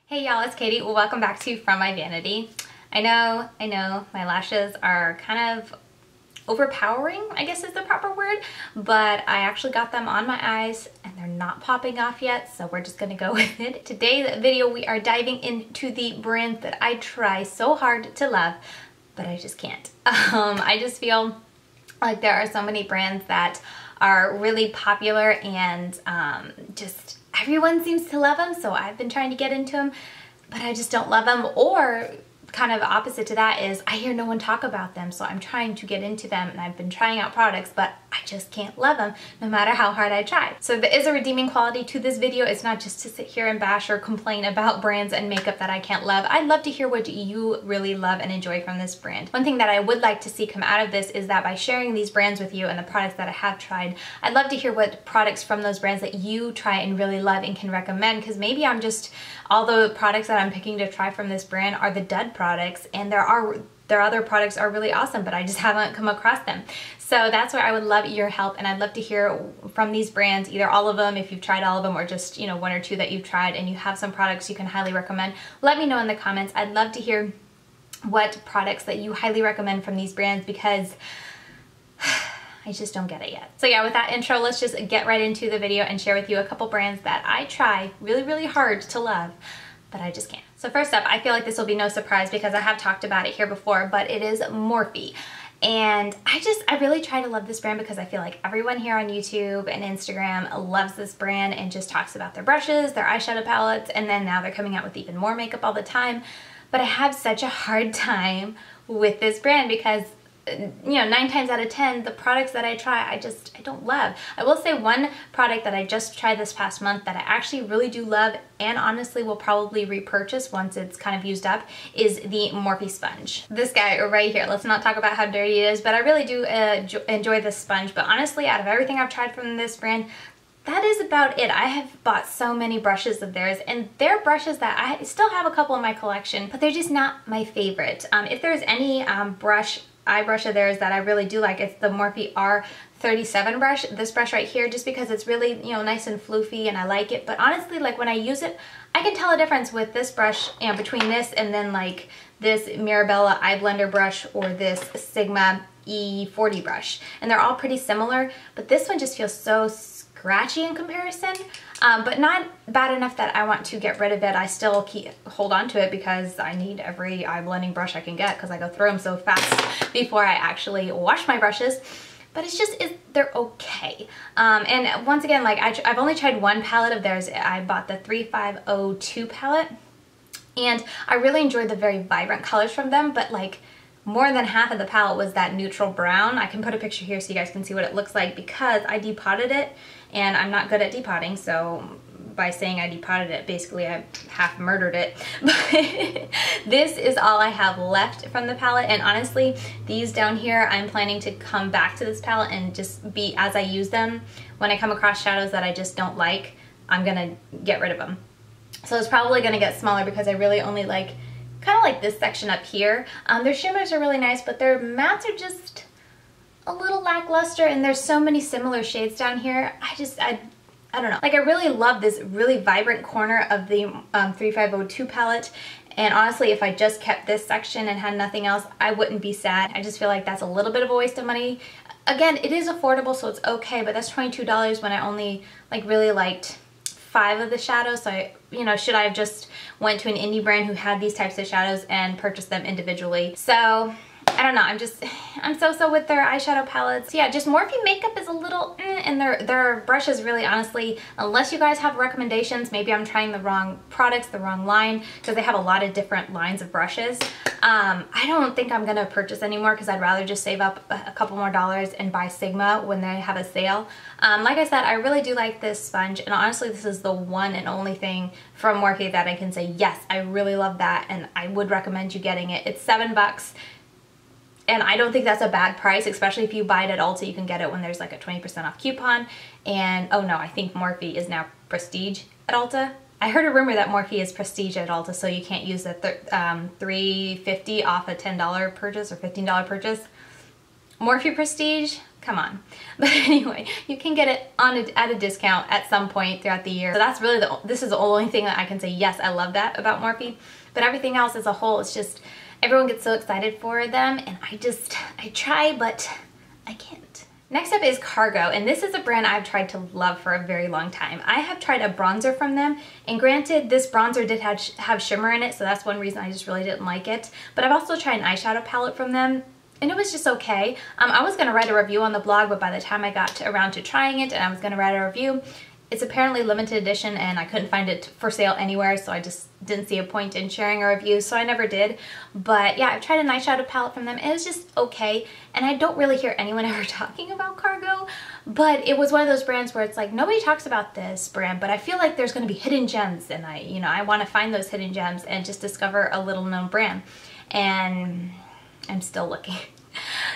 Hey y'all, it's Katie. Well, welcome back to From My Vanity. I know, my lashes are kind of overpowering, I guess is the proper word, but I actually got them on my eyes and they're not popping off yet, so we're just gonna go with it. Today's video, we are diving into the brands that I try so hard to love, but I just can't. I just feel like there are so many brands that are really popular and just everyone seems to love them, so I've been trying to get into them, but I just don't love them. Or kind of opposite to that is I hear no one talk about them, so I'm trying to get into them and I've been trying out products, but I just can't love them no matter how hard I try. So there is a redeeming quality to this video. It's not just to sit here and bash or complain about brands and makeup that I can't love. I'd love to hear what you really love and enjoy from this brand. One thing that I would like to see come out of this is that by sharing these brands with you and the products that I have tried, I'd love to hear what products from those brands that you try and really love and can recommend, because maybe I'm just, all the products that I'm picking to try from this brand are the dud products, and their other products are really awesome, but I just haven't come across them. So that's where I would love your help, and I'd love to hear from these brands, either all of them if you've tried all of them, or just, you know, one or two that you've tried and you have some products you can highly recommend. Let me know in the comments. I'd love to hear what products that you highly recommend from these brands, because I just don't get it yet. So yeah, with that intro, let's just get right into the video and share with you a couple brands that I try really hard to love, but I just can't. So first up, I feel like this will be no surprise because I have talked about it here before, but it is Morphe. And I really try to love this brand because I feel like everyone here on YouTube and Instagram loves this brand and just talks about their brushes, their eyeshadow palettes, and then now they're coming out with even more makeup all the time. But I have such a hard time with this brand because, you know, 9 times out of 10, the products that I try, I don't love. I will say one product that I just tried this past month that I actually really do love and honestly will probably repurchase once it's kind of used up is the Morphe sponge. This guy right here, let's not talk about how dirty it is, but I really do enjoy this sponge. But honestly, out of everything I've tried from this brand, that is about it. I have bought so many brushes of theirs, and they're brushes that I still have a couple in my collection, but they're just not my favorite. If there's any eye brush of theirs that I really do like, it's the Morphe R37 brush, this brush right here, just because it's really, you know, nice and floofy and I like it. But honestly, like when I use it, I can tell a difference with this brush, you know, between this and then like this Mirabella eye blender brush or this Sigma E40 brush. And they're all pretty similar, but this one just feels so scratchy in comparison, but not bad enough that I want to get rid of it. I still hold on to it because I need every eye blending brush I can get because I go through them so fast before I actually wash my brushes. But it's just, they're okay. And once again, like I've only tried one palette of theirs. I bought the 3502 palette, and I really enjoyed the very vibrant colors from them, but like more than half of the palette was that neutral brown. I can put a picture here so you guys can see what it looks like because I depotted it, and I'm not good at depotting, so by saying I depotted it, basically I half murdered it. But this is all I have left from the palette, and honestly, these down here, I'm planning to come back to this palette and just be, as I use them, when I come across shadows that I just don't like, I'm gonna get rid of them. So it's probably gonna get smaller because I really only like kind of like this section up here. Their shimmers are really nice, but their mattes are just a little lackluster, and there's so many similar shades down here. I don't know. Like I really love this really vibrant corner of the 3502 palette, and honestly, if I just kept this section and had nothing else, I wouldn't be sad. I just feel like that's a little bit of a waste of money. Again, it is affordable, so it's okay, but that's $22 when I only like really liked 5 of the shadows. So you know, should I have just went to an indie brand who had these types of shadows and purchased them individually? So I don't know, I'm so with their eyeshadow palettes. Yeah, just Morphe makeup is a little and their brushes really, honestly, unless you guys have recommendations, maybe I'm trying the wrong products, the wrong line, because they have a lot of different lines of brushes. I don't think I'm gonna purchase anymore because I'd rather just save up a couple more dollars and buy Sigma when they have a sale. Like I said, I really do like this sponge, and honestly, this is the one and only thing from Morphe that I can say, yes, I really love that, and I would recommend you getting it. It's $7. And I don't think that's a bad price, especially if you buy it at Ulta. You can get it when there's like a 20% off coupon. And oh no, I think Morphe is now Prestige at Ulta. I heard a rumor that Morphe is Prestige at Ulta, so you can't use the $3.50 off a $10 purchase or $15 purchase. Morphe Prestige, come on. But anyway, you can get it at a discount at some point throughout the year. So that's really this is the only thing that I can say, yes, I love that about Morphe. But everything else as a whole, it's just, everyone gets so excited for them, and I try, but I can't. Next up is Cargo, and this is a brand I've tried to love for a very long time. I have tried a bronzer from them, and granted, this bronzer did have shimmer in it, so that's one reason I just really didn't like it. But I've also tried an eyeshadow palette from them, and it was just okay. I was going to write a review on the blog, but by the time I got around to trying it and I was going to write a review, it's apparently limited edition and I couldn't find it for sale anywhere, so I just didn't see a point in sharing a review, so I never did. But yeah, I've tried an eyeshadow palette from them and it was just okay, and I don't really hear anyone ever talking about Cargo, but it was one of those brands where it's like, nobody talks about this brand, but I feel like there's going to be hidden gems, and I want to find those hidden gems and just discover a little known brand, and I'm still looking.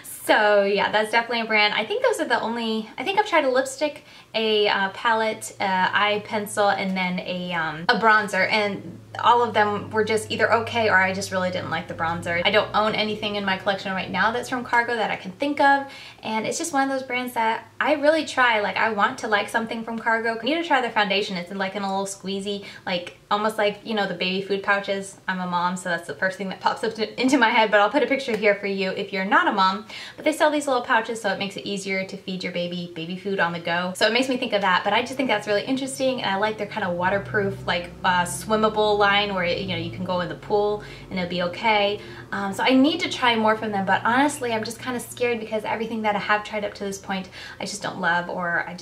So yeah, that's definitely a brand. I think those are the only, I think I've tried a lipstick, a palette, eye pencil, and then a bronzer, and all of them were just either okay or I just really didn't like the bronzer. I don't own anything in my collection right now that's from Cargo that I can think of, and it's just one of those brands that I really try, like I want to like something from Cargo. I need to try their foundation. It's like in a little squeezy, like almost like, you know, the baby food pouches. I'm a mom, so that's the first thing that pops up into my head, but I'll put a picture here for you if you're not a mom. But they sell these little pouches, so it makes it easier to feed your baby food on the go. So it makes me think of that, but I just think that's really interesting, and I like their kind of waterproof, like swimmable line where, you know, you can go in the pool and it'll be okay. So I need to try more from them, but honestly, I'm just kind of scared because everything that I have tried up to this point, I just don't love, or I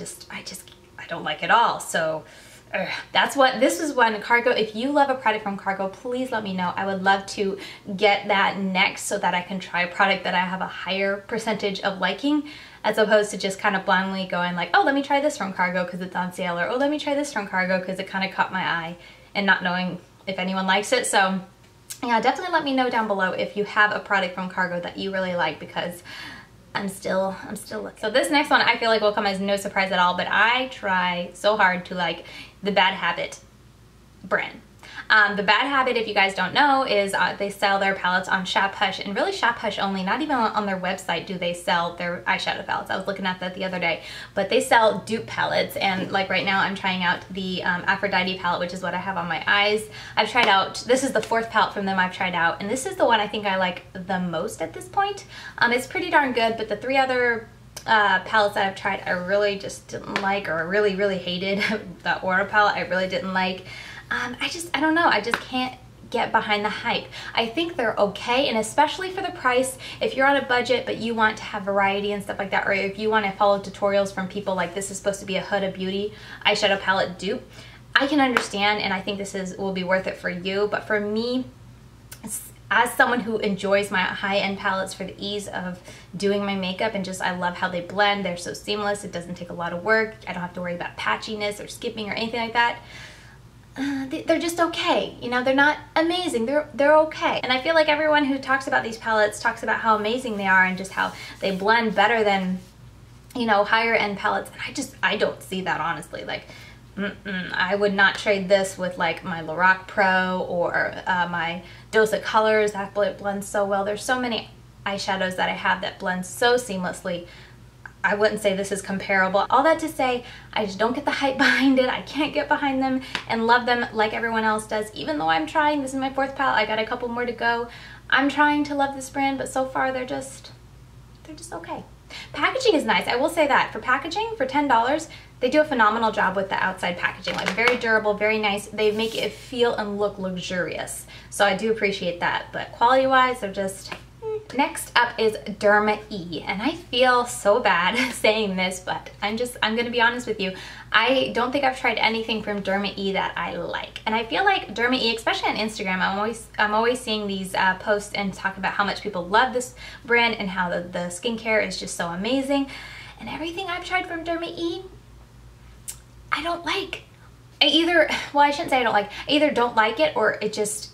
don't like at all. So this is one, Cargo. If you love a product from Cargo, please let me know. I would love to get that next so that I can try a product that I have a higher percentage of liking, as opposed to just kind of blindly going like, oh, let me try this from Cargo because it's on sale, or oh, let me try this from Cargo because it kind of caught my eye, and not knowing if anyone likes it. So yeah, definitely let me know down below if you have a product from Cargo that you really like, because I'm still looking. So this next one I feel like will come as no surprise at all, but I try so hard to like the Bad Habit brand. The Bad Habit, if you guys don't know, is they sell their palettes on Shop Hush, and really Shop Hush only. Not even on their website do they sell their eyeshadow palettes. I was looking at that the other day, but they sell dupe palettes, and like right now I'm trying out the Aphrodite palette, which is what I have on my eyes. I've tried out, this is the 4th palette from them I've tried out, and this is the one I think I like the most at this point. It's pretty darn good, but the 3 other palettes that I've tried I really just didn't like, or really hated. The Aura palette I really didn't like. I don't know, I just can't get behind the hype. I think they're okay, and especially for the price, if you're on a budget but you want to have variety and stuff like that, or if you want to follow tutorials from people like this is supposed to be a Huda Beauty eyeshadow palette dupe, I can understand, and I think this will be worth it for you. But for me, as someone who enjoys my high-end palettes for the ease of doing my makeup, and just I love how they blend, they're so seamless, it doesn't take a lot of work, I don't have to worry about patchiness or skipping or anything like that. They're just okay, you know, they're not amazing, they're okay. And I feel like everyone who talks about these palettes talks about how amazing they are and just how they blend better than, you know, higher end palettes, and I don't see that, honestly. Like, I would not trade this with like my Lorac Pro or my Dose of Colors. That blends so well. There's so many eyeshadows that I have that blend so seamlessly. I wouldn't say this is comparable. All that to say, I just don't get the hype behind it. I can't get behind them and love them like everyone else does, even though I'm trying. This is my 4th palette. I got a couple more to go. I'm trying to love this brand, but so far they're just okay. Packaging is nice, I will say that. For packaging, for $10, they do a phenomenal job with the outside packaging. Like, very durable, very nice. They make it feel and look luxurious. So I do appreciate that, but quality-wise, they're just... Next up is Derma E, and I feel so bad saying this, but I'm gonna be honest with you. I don't think I've tried anything from Derma E that I like, and I feel like Derma E, especially on Instagram, I'm always seeing these posts and talk about how much people love this brand and how the skincare is just so amazing. And everything I've tried from Derma E, I don't like. I shouldn't say I don't like. I either don't like it, or it just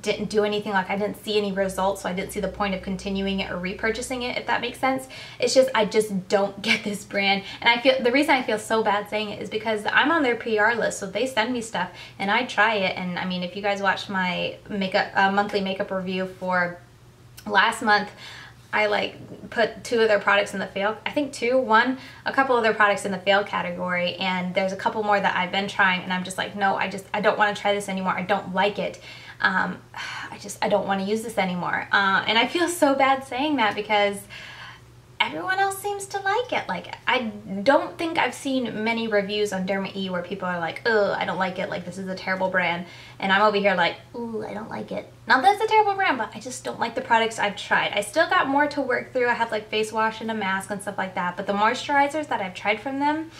didn't do anything. Like, I didn't see any results, so I didn't see the point of continuing it or repurchasing it, if that makes sense. It's just, I just don't get this brand. And I feel, the reason I feel so bad saying it is because I'm on their PR list, so they send me stuff and I try it. And I mean, if you guys watched my monthly makeup review for last month, I like put 2 of their products in the fail, I think 2, 1, a couple of their products in the fail category, and there's a couple more that I've been trying and I'm just like, no, I don't want to try this anymore. I don't like it. I don't want to use this anymore. And I feel so bad saying that because everyone else seems to like it. Like, I don't think I've seen many reviews on Derma E where people are like, oh, I don't like it, like this is a terrible brand. And I'm over here like, ooh, I don't like it. Not that it's a terrible brand, but I just don't like the products I've tried. I still got more to work through. I have like face wash and a mask and stuff like that. But the moisturizers that I've tried from them,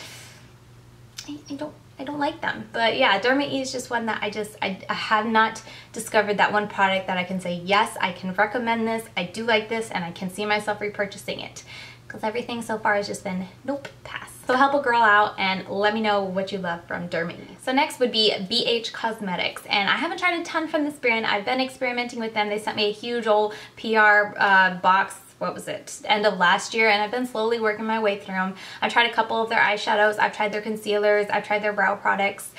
I don't like them. But yeah, Derma E is just one that I have not discovered that one product that I can say, yes, I can recommend this, I do like this, and I can see myself repurchasing it. Because everything so far has just been, nope, pass. So help a girl out and let me know what you love from Derma E. So next would be BH Cosmetics. And I haven't tried a ton from this brand. I've been experimenting with them. They sent me a huge old PR box, what was it, end of last year, and I've been slowly working my way through them. I've tried a couple of their eyeshadows, I've tried their concealers, I've tried their brow products,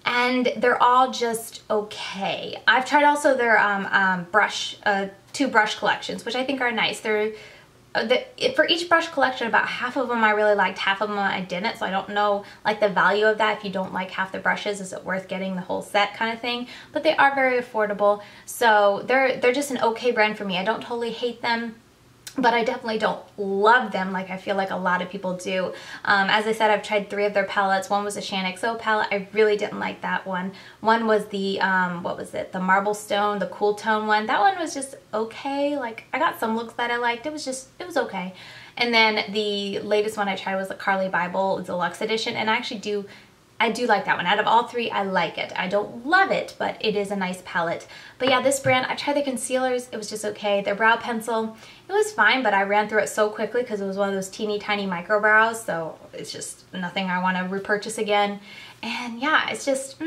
and they're all just okay. I've tried also their 2 brush collections, which I think are nice. For each brush collection, about half of them I really liked, half of them I didn't, so I don't know like the value of that. If you don't like half the brushes, is it worth getting the whole set kind of thing? But they are very affordable, so they're just an okay brand for me. I don't totally hate them, but I definitely don't love them like I feel like a lot of people do. As I said, I've tried 3 of their palettes. One was a Shan XO palette. I really didn't like that one. One was the, what was it? The Marble Stone, the Cool Tone one. That one was just okay. Like, I got some looks that I liked. It was okay. And then the latest one I tried was the Carly Bible Deluxe Edition, and I do like that one. Out of all 3, I like it. I don't love it, but it is a nice palette. But yeah, this brand, I tried the concealers. It was just okay. Their brow pencil, it was fine, but I ran through it so quickly because it was one of those teeny tiny micro brows, so it's just nothing I want to repurchase again. And yeah, it's just,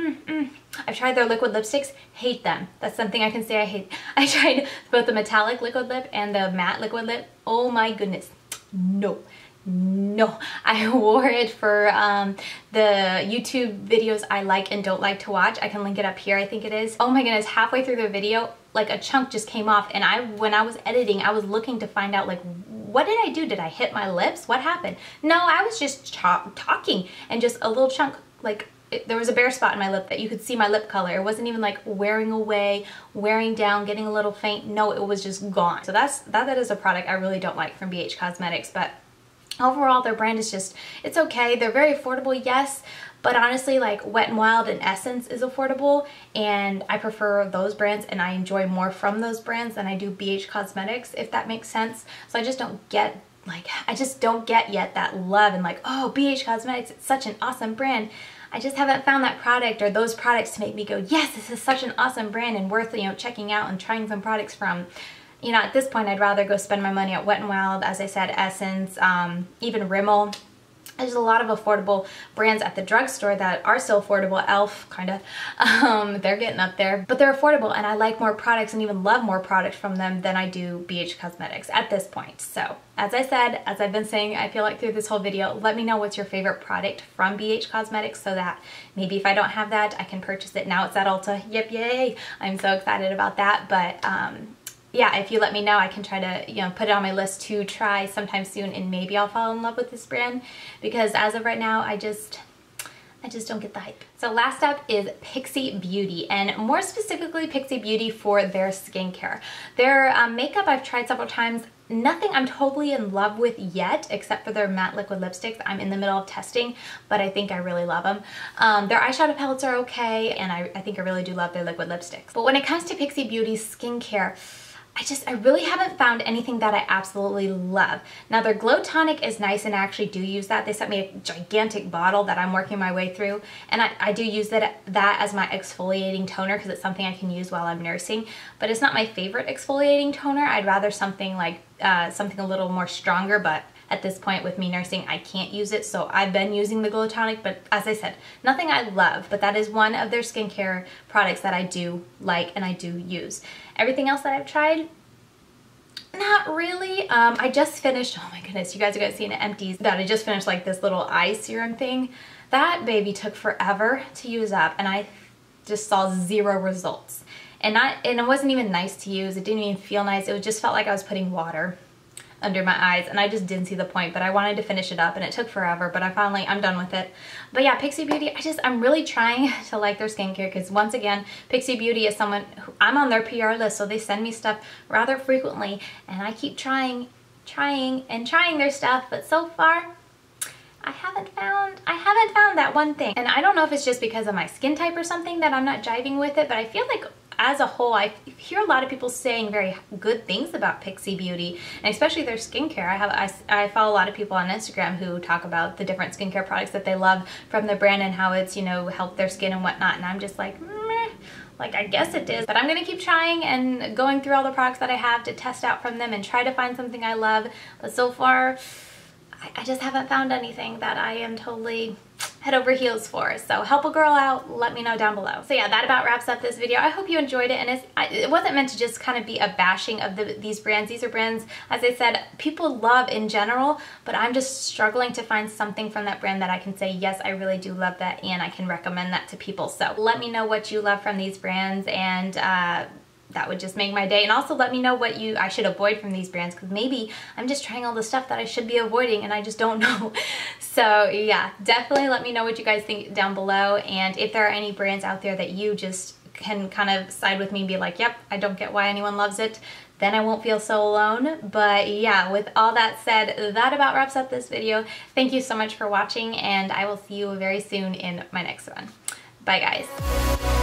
I've tried their liquid lipsticks, hate them. That's something I can say I hate. I tried both the metallic liquid lip and the matte liquid lip. Oh my goodness, no. No, I wore it for the YouTube videos I like and don't like to watch. I can link it up here, I think it is. Oh my goodness, halfway through the video, like a chunk just came off, and when I was editing, I was looking to find out like, what did I do? Did I hit my lips? What happened? No, I was just talking, and just a little chunk, like, there was a bare spot in my lip that you could see my lip color. It wasn't even like wearing away, wearing down, getting a little faint. No, it was just gone. So that is a product I really don't like from BH Cosmetics, but overall, their brand is just, it's okay. They're very affordable, yes, but honestly, like Wet n Wild and Essence is affordable, and I prefer those brands, and I enjoy more from those brands than I do BH Cosmetics, if that makes sense. So I just don't get, like, yet that love and like, oh, BH Cosmetics, it's such an awesome brand. I just haven't found that product or those products to make me go, yes, this is such an awesome brand and worth, you know, checking out and trying some products from. You know, at this point, I'd rather go spend my money at Wet n Wild, as I said, Essence, even Rimmel. There's a lot of affordable brands at the drugstore that are still affordable. Elf, kind of. They're getting up there. But they're affordable, and I like more products and even love more products from them than I do BH Cosmetics at this point. So, as I said, as I've been saying, I feel like through this whole video, let me know what's your favorite product from BH Cosmetics so that maybe if I don't have that, I can purchase it. Now it's at Ulta. Yep, yay! I'm so excited about that. But, yeah, if you let me know, I can try to, you know, put it on my list to try sometime soon, and maybe I'll fall in love with this brand, because as of right now, I just don't get the hype. So last up is Pixi Beauty, and more specifically Pixi Beauty for their skincare. Their makeup I've tried several times. Nothing I'm totally in love with yet, except for their matte liquid lipsticks. I'm in the middle of testing, but I think I really love them. Their eyeshadow palettes are okay, and I think I really do love their liquid lipsticks. But when it comes to Pixi Beauty's skincare, I really haven't found anything that I absolutely love. Now their Glow Tonic is nice, and I actually do use that. They sent me a gigantic bottle that I'm working my way through, and I do use that as my exfoliating toner because it's something I can use while I'm nursing, but it's not my favorite exfoliating toner. I'd rather something like something a little more stronger, but at this point with me nursing, I can't use it, so I've been using the Glow Tonic, but as I said, nothing I love, but that is one of their skincare products that I do like and I do use. Everything else that I've tried, not really. I just finished, oh my goodness, you guys are gonna see an empties that I just finished, like this little eye serum thing. That baby took forever to use up, and I just saw 0 results. And it wasn't even nice to use. It didn't even feel nice. It just felt like I was putting water under my eyes, and I just didn't see the point, but I wanted to finish it up and it took forever, but I'm done with it. But yeah, Pixi Beauty, I'm really trying to like their skincare, because once again, Pixi Beauty is someone who, I'm on their PR list, so they send me stuff rather frequently, and I keep trying their stuff, but so far I haven't found that one thing. And I don't know if it's just because of my skin type or something that I'm not jiving with it, but I feel like as a whole, I hear a lot of people saying very good things about Pixi Beauty, and especially their skincare. I follow a lot of people on Instagram who talk about the different skincare products that they love from the brand and how it's, you know, helped their skin and whatnot, and I'm just like, meh. Like, I guess it is, but I'm gonna keep trying and going through all the products that I have to test out from them and try to find something I love, but so far, I just haven't found anything that I am totally head over heels for. So help a girl out, let me know down below. So yeah, that about wraps up this video. I hope you enjoyed it, and it wasn't meant to just kind of be a bashing of these brands. These are brands, as I said, people love in general, but I'm just struggling to find something from that brand that I can say, yes, I really do love that, and I can recommend that to people. So let me know what you love from these brands, and that would just make my day. And also let me know what I should avoid from these brands, because maybe I'm just trying all the stuff that I should be avoiding and I just don't know. So yeah, definitely let me know what you guys think down below, and if there are any brands out there that you just can kind of side with me and be like, yep, I don't get why anyone loves it, then I won't feel so alone. But yeah, with all that said, that about wraps up this video. Thank you so much for watching, and I will see you very soon in my next one. Bye guys.